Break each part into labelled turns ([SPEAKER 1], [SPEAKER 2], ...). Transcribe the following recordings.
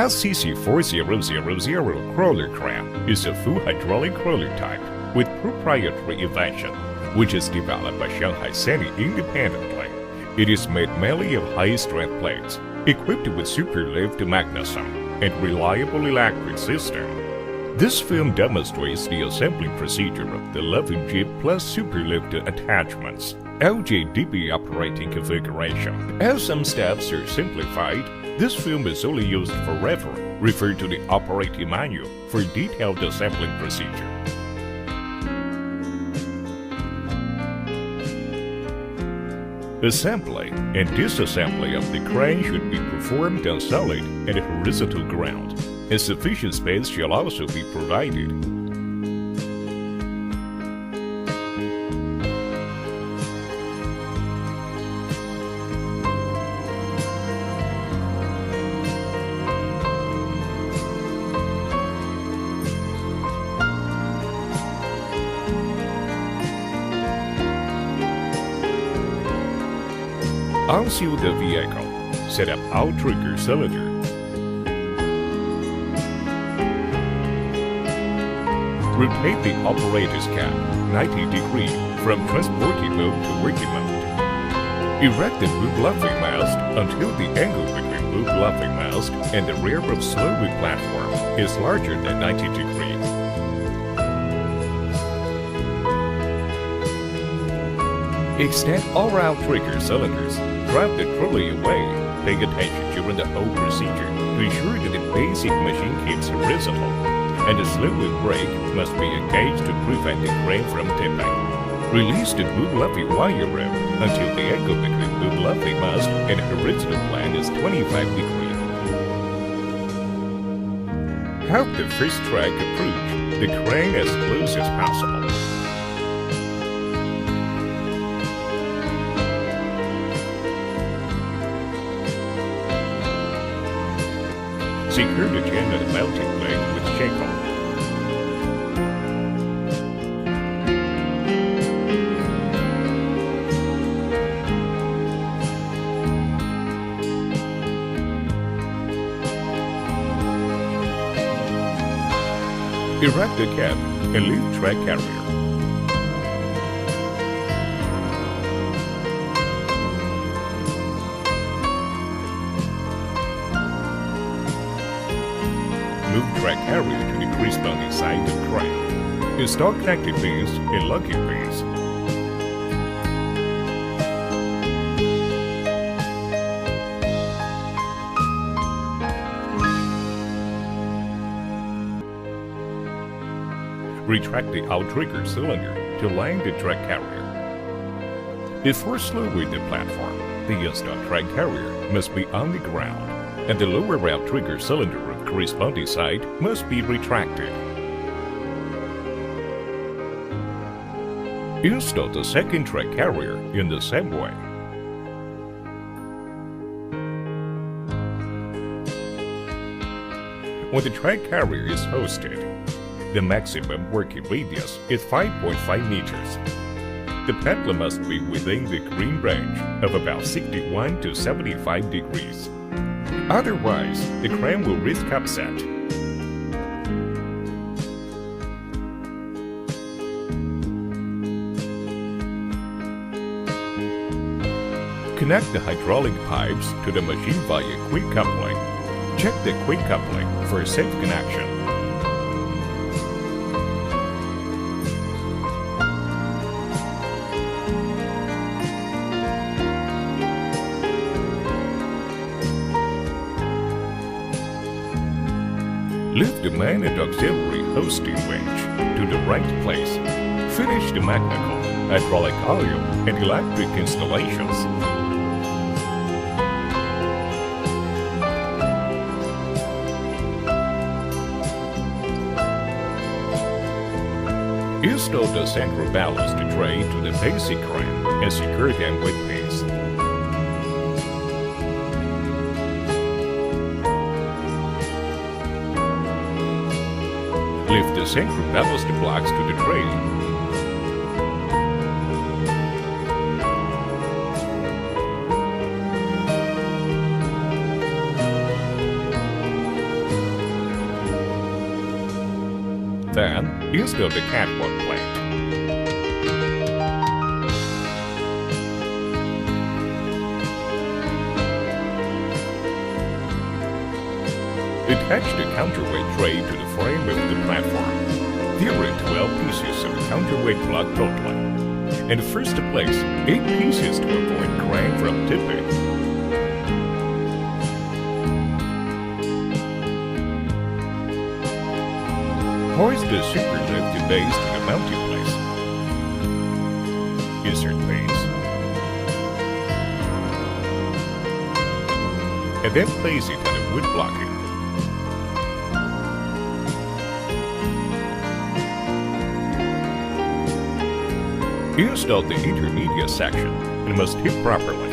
[SPEAKER 1] SCC-4000 crawler crane is a full hydraulic crawler type with proprietary invention, which is developed by Shanghai Sany independently. It is made mainly of high-strength plates, equipped with superlift mechanism and reliable electric system. This film demonstrates the assembly procedure of the 11 jeep plus superlift attachments, LJDB operating configuration. As some steps are simplified, this film is only used for reference. Refer to the operating manual for detailed assembling procedure. Assembly and disassembly of the crane should be performed on solid and horizontal ground, and sufficient space shall also be provided. Unseal the vehicle. Set up outrigger cylinder. Rotate the operator's cap 90 degrees from transporting mode to working mode. Erect the boot luffing mast until the angle between boot luffing mast and the rear of slowing platform is larger than 90 degrees. Extend all outrigger cylinders. Drive the trolley away. Pay attention during the whole procedure to ensure that the basic machine keeps horizontal, and the slowing brake must be engaged to prevent the crane from tipping. Release the boot luffing wire rope until the angle between boot luffing mast and horizontal plane is 25 degrees. Help the first track approach the crane as close as possible. Secure the chain of the mounting plate with shackle. Erect the cab and leave track carrier. Move track carrier to the corresponding side of crane. Install connecting pins and locking pins. Retract the outrigger cylinder to line the track carrier. Before slowing the platform, the installed track carrier must be on the ground, and the lower outrigger cylinder of corresponding side must be retracted. Install the second track carrier in the same way. When the track carrier is hosted, the maximum working radius is 5.5 meters. The pedal must be within the green range of about 61 to 75 degrees. Otherwise, the crane will risk upset. Connect the hydraulic pipes to the machine via quick coupling. Check the quick coupling for a safe connection. Lift the main and auxiliary hosting winch to the right place. Finish the mechanical, hydraulic oil, and electric installations. Install the central ballast tray to the basic crane and secure them with pins. Lift the central ballast blocks to the tray. Then, install the catwalk plate. Attach the counterweight tray to the frame of the platform. There are 12 pieces of counterweight block totaling. And first place 8 pieces to avoid crane from tipping. Hoist the superlift base to the mounting place. Insert base. And then place it on the wood blocking. Install the intermediate section and must hit properly.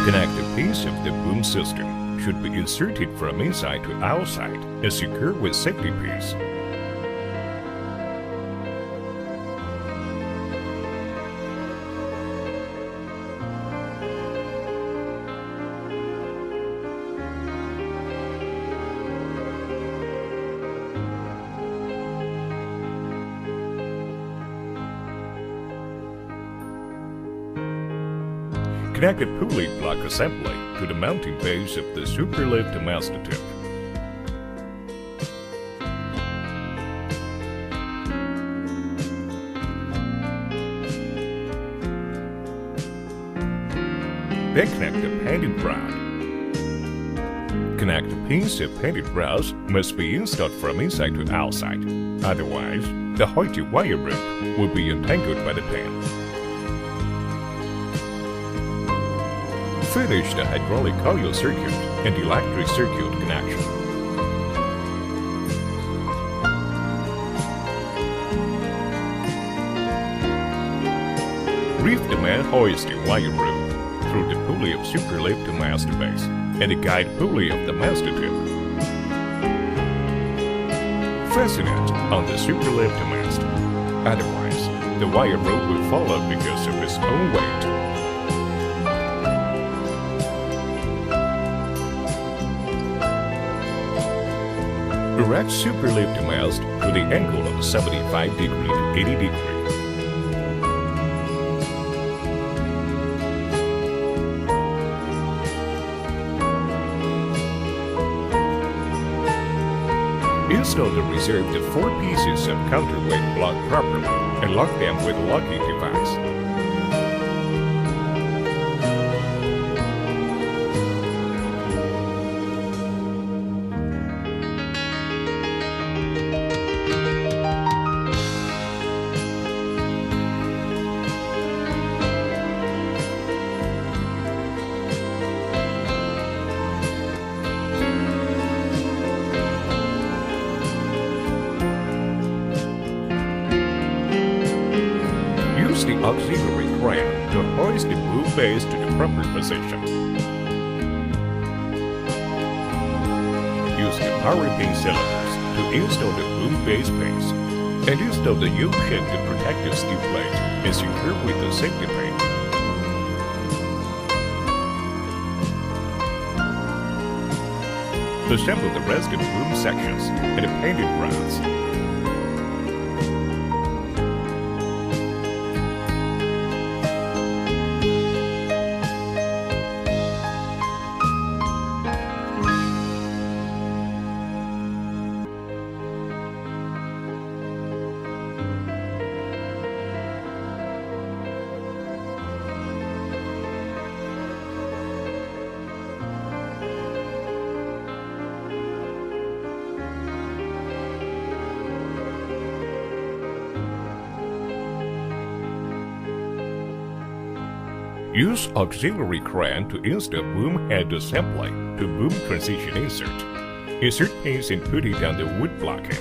[SPEAKER 1] Connect the piece of the boom system. Should be inserted from inside to outside and secure with safety piece. Connect the pulley block assembly to the mounting base of the superlift master tip. Then connect the painted rod. Connect the piece of painted rods must be installed from inside to outside. Otherwise, the hoity wire rope will be entangled by the pin. Finish the hydraulic coil circuit and electric circuit connection. Reef the main hoisting wire rope through the pulley of superlift to master base and the guide pulley of the master tip. Fasten it on the superlift mast. Otherwise, the wire rope will fall off because of its own weight. Erect superlift mast to the angle of 75 degree to 80 degree. Install the reserved 4 pieces of counterweight block properly and lock them with a locking device. Use the auxiliary crane to hoist the boom base to the proper position. Use the power pin cylinders to install the boom base base and install the U-shaped protective steel plate and secure with the safety pin. Assemble the rest of the boom sections and the painted rods. Use auxiliary crane to install boom head assembly to boom transition insert. Insert pins and put it on the wood blocking.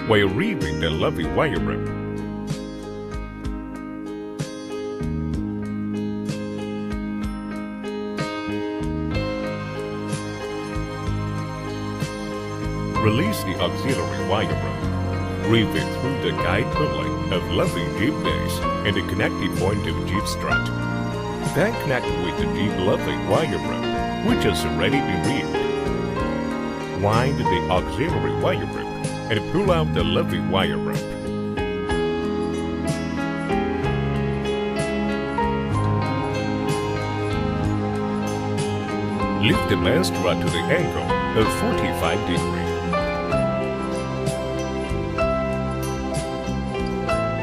[SPEAKER 1] While reeving the lovely wire rope, Release the auxiliary wire rope. Reeve it through the guide pulley of loving Jeep base and the connecting point of Jeep strut. Then connect with the Jeep loving wire rope, which has already been reeved. Wind the auxiliary wire rope and pull out the loving wire rope. Lift the main strut to the angle of 45 degrees.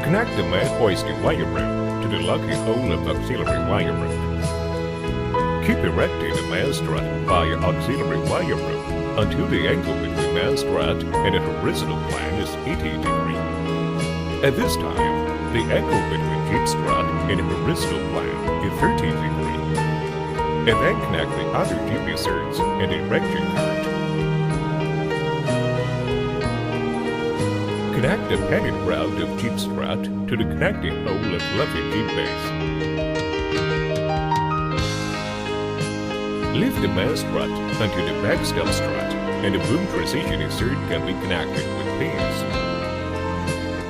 [SPEAKER 1] Connect the main hoisting wire rope to the locking hole of auxiliary wire rope. Keep erecting the main strut via auxiliary wire rope until the angle between main strut and the horizontal plane is 80 degrees. At this time, the angle between Jeep strut and the horizontal plane is 30 degrees. And then connect the other Jeep inserts and erection cart. Connect the padded route of Jeep strut to the connecting hole of loving Jeep base. Lift the main strut until the backstop strut and the boom transition insert can be connected with pins.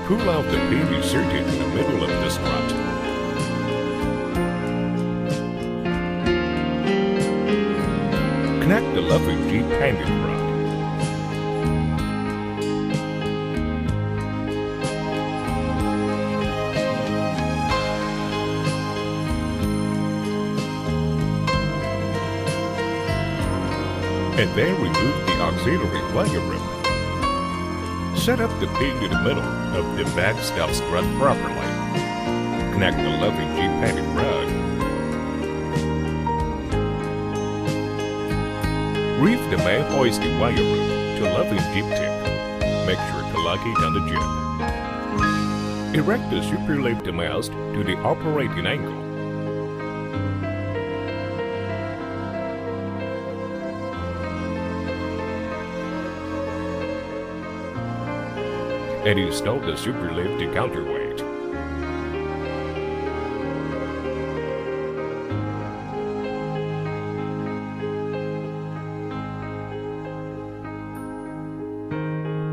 [SPEAKER 1] Pull out the pin inserted in the middle of the strut. Connect the loving Jeep handle rod. And then remove the auxiliary wire rope. Set up the pin in the middle of the backstop strut properly. Connect the loving Jeep handle rod. Reeve the main hoisting wire rope to loving Jeep tip. Make sure to lock it on the jib. Erect the superlift mast to the operating angle. And install the superlift counterweight.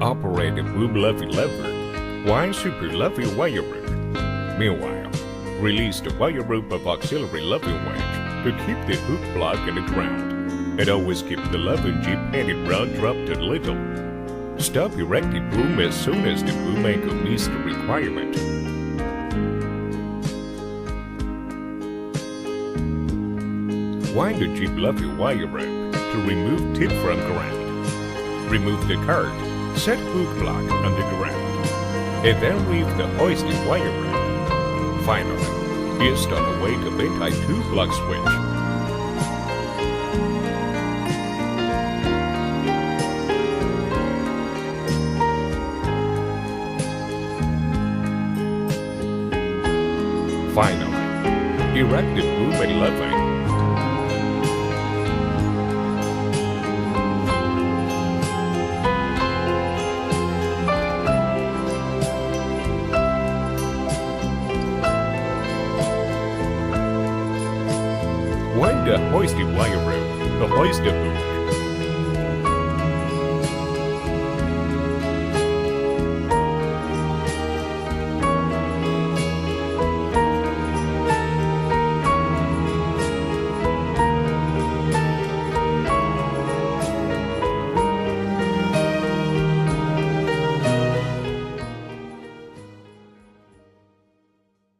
[SPEAKER 1] Operate the boom levy lever. Wind super levy wire rope. Meanwhile, release the wire rope of auxiliary levy wedge to keep the hook block in the ground. And always keep the loving Jeep handed rod dropped a little. Stop erecting boom as soon as the boom angle meets the requirement. Wind the Jeep levy wire rope to remove tip from ground. Remove the cart. Set hook block on the ground, and then reeve the hoisting wire rope. Finally, install a weight of anti-2 block switch. Finally, erect the boom and levy. Wind the hoisting wire rope to hoist the boom